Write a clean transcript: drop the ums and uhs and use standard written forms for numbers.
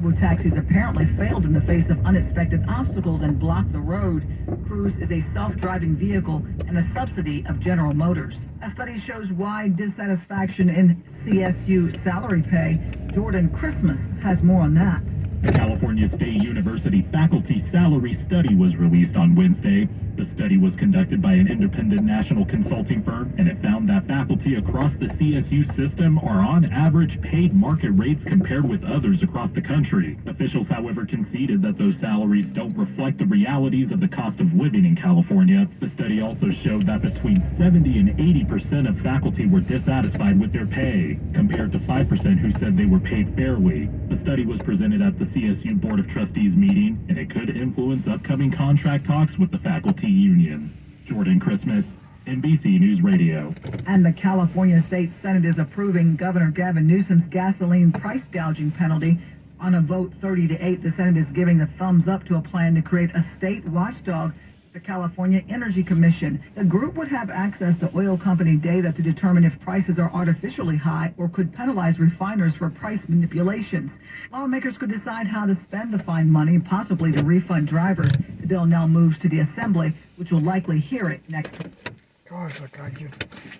robo-taxis apparently failed in the face of unexpected obstacles and blocked the road. Cruise is a self-driving vehicle and a subsidy of General Motors. A study shows wide dissatisfaction in CSU salary pay. Jordan Christmas has more on that. The California State University faculty salary study was released on Wednesday. The study was conducted by an independent national consulting firm, and it found that faculty across the CSU system are on average paid market rates compared with others across the country. Officials, however, conceded that those salaries don't reflect the realities of the cost of living in California. The study also showed that between 70 and 80% of faculty were dissatisfied with their pay, compared to 5% who said they were paid fairly. The study was presented at the CSU Board of Trustees meeting, and it could influence upcoming contract talks with the faculty union. Jordan Christmas, NBC News Radio. And the California State Senate is approving Governor Gavin Newsom's gasoline price gouging penalty. On a vote 30-8, the Senate is giving the thumbs up to a plan to create a state watchdog, the California Energy Commission. The group would have access to oil company data to determine if prices are artificially high or could penalize refiners for price manipulations. Lawmakers could decide how to spend the fine money, possibly to refund drivers. The bill now moves to the Assembly, which will likely hear it next week. Gosh, that guy gets